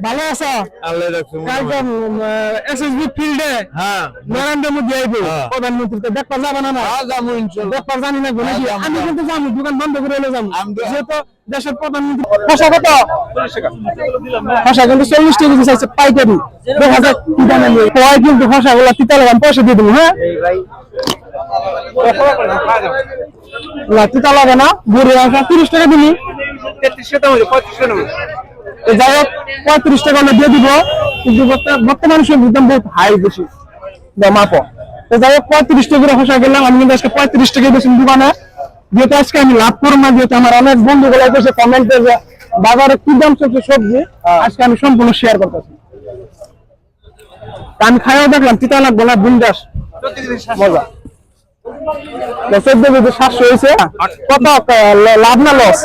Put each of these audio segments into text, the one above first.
ভালো আছো? আল্লাহ রাখছে। কালকে এসএসবি ফিল্ডে হ্যাঁ নরেন্দ্র মোদী আইব প্রধানমন্ত্রীকে দেখতে যাবে না? যাবো ইনশাল্লাহ। দেখতে জানি না নাকি আমি কিন্তু যাবো, দোকান বন্ধ করে এলে যাবো, যেহেতু দেশের প্রধানমন্ত্রী। খসা কত? খসা কিন্তু 40 টাকা কেজি চাইছে পাইকারি। দেখা যাক কি দাম নেবে। কয় কিন্তু খসা গুলা তিতা লাগাম, পয়সা দিয়ে দেবো। হ্যাঁ তিতা লাগে না, বুড়ি 30 টাকা দিবি। 35 যাই হোক 35 টাকা হলে দিয়ে দিব, কিন্তু বর্তমানে সবজির দাম বহুত হাই বেশি মাপো। তো যাই হোক 35 টাকা করে খসা গেলাম আমি, কিন্তু আজকে 35 টাকা বেশি দোকানে, যেহেতু আজকে আমি লাভ করবো না, যেহেতু আমার অনেক বন্ধুগুলো এসে কমেন্টে যে বাজারে কি দাম চলছে সবজি, আজকে আমি সম্পূর্ণ শেয়ার করতেছি। আমি খাইও দেখলাম তিতা লাগবো না, বিন্দাস মজা। 14 কেজি 700 হয়েছে। কত লাভ না লস?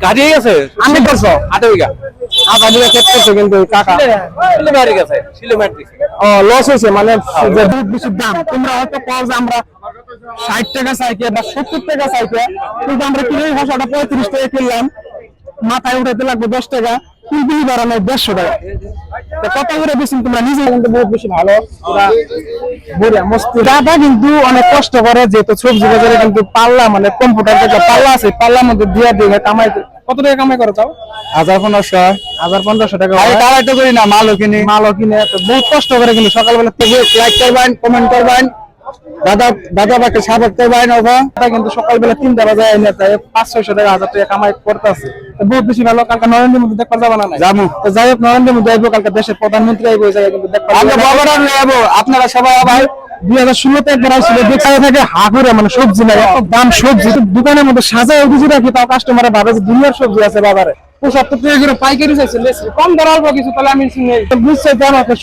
গাড়ি আছে আমি করছো 8 বিঘা। আধা বিঘা ক্ষেত করছে কিন্তু কাকা সিলেমারি গেছে, সিলেমারি। লস হয়েছে, মানে বহুত বেশি দাম। তোমরা হয়তো কও যে আমরা 60 টাকা চাইকে বা 70 টাকা চাইকে, কিন্তু আমরা কিনে খসাটা 35 টাকা কিনলাম, মাথায় উঠাইতে লাগবে 10 টাকা, কিন্তু বাড়ানো 150 টাকা। কত করে বেশি তোমরা নিজে কিন্তু বহুত বেশি ভালো বড়িয়া মস্তি। দাদা কিন্তু অনেক কষ্ট করে, যেহেতু সবজি বাজারে কিন্তু পাল্লা, মানে কম্পিউটার থেকে পাল্লা আছে, পাল্লার মধ্যে দিয়ে দিয়ে কামাই। কত টাকা কামাই করে চাও? 1500 1500 টাকা। আমি টাকা তো করি না, মালও কিনে। তো বহুত কষ্ট করে কিন্তু সকালবেলা থেকে লাইক করবেন, কমেন্ট করবেন, দাদা বাকে সাপোর্ট করবেন। কিন্তু সকালবেলা 3টা বাজে এনে তাই 500-600 টাকা 1000 টাকা কামাই করতেছে, বহুত বেশি ভালো। কালকে নরেন্দ্র মোদী দেখতে যাবে না? যাবো। তো যাই হোক নরেন্দ্র মোদী আইবো, কালকে দেশের প্রধানমন্ত্রী আইবো, এই জায়গায় কিন্তু দেখতে আমরা বাবার যাবো। আপনারা সবাই আবার 2016-তে একবার আসছিল, দেখতে থাকে হাগুরে, মানে সবজি নাই, এত দাম সবজি। দোকানের মধ্যে সাজায় বুঝি রাখি, তাও কাস্টমারে ভাবে যে দুনিয়ার সবজি আছে বাজারে। 75 টাকা করে পাইকারি চাইছে লেসরি, কম দর অল্প কিছু, তাহলে আমি বুঝছি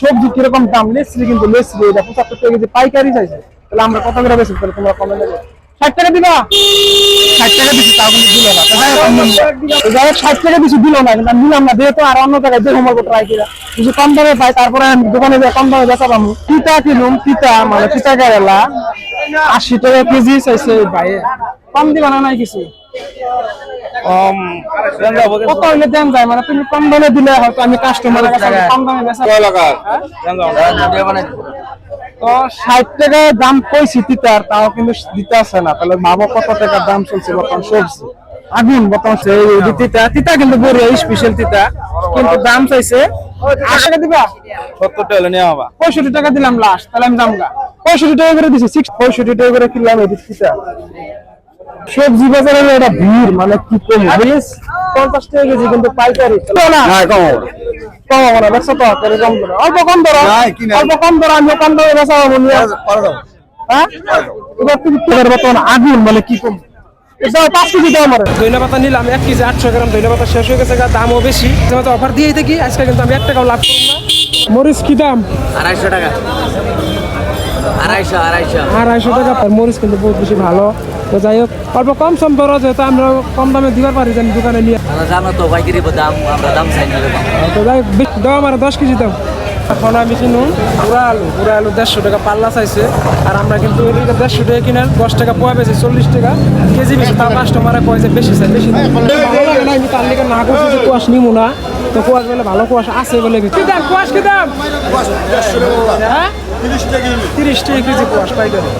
সবজি কিরকম দাম। লেসরি কিন্তু লেসরি এটা 75 টাকা কেজি পাইকারি চাইছে, তাহলে আমরা কত করে বেশি করে তোমরা কমেন্টে 60 টাকা দিবা? 60 টাকা বেশি তাও কিন্তু দিল না। যাই হোক 60 টাকা বেশি দিল না, কিন্তু আমি নিলাম না, যেহেতু আর অন্য জায়গায় দেখো আমার ট্রাই করা কিছু কম দামে পাই, তারপরে আমি দোকানে যাই কম দামে বেচা পাবো। তিতা কিনুম, তিতা মানে তিতা কেরালা 80 টাকা কেজি চাইছে ভাই, কম দিবা না? নাই কিছু কত হইলে দেন যায়, মানে তুমি কম দামে দিলে হয়তো আমি কাস্টমারের কাছে কম দামে বেচা। তো 60 টাকা দাম কইছি তিতার, তাও কিন্তু দিতে আসে না। তাহলে ভাবো কত টাকা দাম চলছে বর্তমান সবজি। আগুন বর্তমান তিতা কিন্তু বড়িয়া স্পেশাল তিতা, কিন্তু দাম চাইছে 80 টাকা দিবা? 70 টাকা নিয়ে বাবা। 65 টাকা দিলাম লাস্ট, তাহলে আমি দামগা 65 টাকা করে দিছি। 65 টাকা করে কিনলাম এই তিতা। সবজি বাজারে এটা ভিড়, মানে কি কম 50 টাকা কেজি কিন্তু পাইকারি না। কম হবে না, দেখছো তো কম ধরো, অল্প কম ধরো, অল্প কম ধরো, আমি কম দামে বেচা হবো। হ্যাঁ এবার তুমি বর্তমান আগুন, মানে কি কম। 5 কেজি দাম আমার ধইনা পাতা নিলাম, 1 কেজি 800 গ্রাম ধইনা পাতা শেষ হয়ে গেছে, দামও বেশি, অফার দিয়ে থাকি আজকে, কিন্তু আমি 1 টাকাও লাভ করব না। মরিচ কি দাম? 250 টাকা। 250 টাকা তার মরিচ কিন্তু বহুত বেশি ভালো। তো যাই হোক অল্প কম সম ধরো, যেহেতু আমরা কম দামে দিবার পারি যেন দোকানে নিয়ে। জানো তো পাইকারি দাম, আমরা দাম চাই না। তো যাই হোক দাও আমার 10 কেজি দাম। এখন আমি কিনুন পুরা আলু 150 টাকা পাল্লা চাইছে, আর আমরা কিন্তু 150 টাকা কিনার 10 টাকা পোয়া বেশি, 40 টাকা কেজি বেশি। তাও কাস্টমারে কয় যে বেশি চাই, বেশি ভালো লাগে না। আমি তার লিগে না করছি যে কুয়াশ নিমু না, তো কুয়াশ বলে ভালো কুয়াশ আছে বলে কি দাম? কুয়াশ কি দাম? 30 টাকা কেজি কুয়াশ পাইকারি।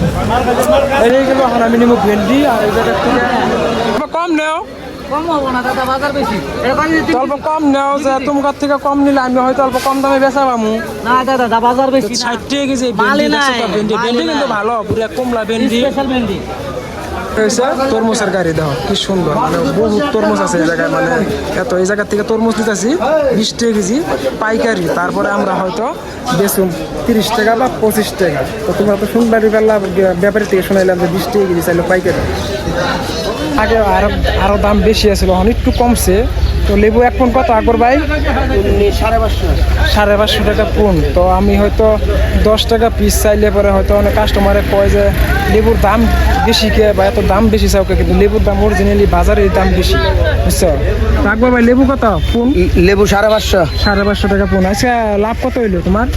এইগুলো এখন আমি নিমু ভেন্ডি, আর এই জায়গা থেকে কম নেও, কম হবো না দাদা, বাজার বেশি। অল্প কম নেও, যে তোমার থেকে কম নিলে আমি হয়তো অল্প কম দামে বেচা পাবো না দাদা, বাজার বেশি। 60 টাকা কেজি ভেন্ডি কিন্তু ভালো, পুরো কমলা ভেন্ডি। স্পেশাল ভেন্ডি তরমুজের গাড়ি দাও কি সুন্দর, মানে বহুত তরমুজ আছে এই জায়গায়, মানে এত এই জায়গা থেকে তরমুজ নিতেছি 20 টাকা কেজি পাইকারি। তারপরে আমরা হয়তো বেচুম 30 টাকা বা 25 টাকা। তো তোমরা তো শুনবারই পারলা, ব্যাপারী থেকে শুনাইলাম যে 20 টাকা কেজি চাইলো পাইকারি। আগে আরো দাম বেশি আছিল, এখন একটু কমছে। তো লেবু এক পুন কত আকবর ভাই? 550 টাকা পুন। তো আমি হয়তো 10 টাকা পিস চাইলে পরে হয়তো অনেক কাস্টমারে কয় যে লেবুর দাম বেশি কে, বা এত দাম বেশি চাও কে, কিন্তু লেবুর দাম অরিজিনালি বাজারের দাম বেশি, বুঝছো? আকবর ভাই লেবু কত পুন? লেবু 550 টাকা পুন। আচ্ছা লাভ কত হইলো তোমার?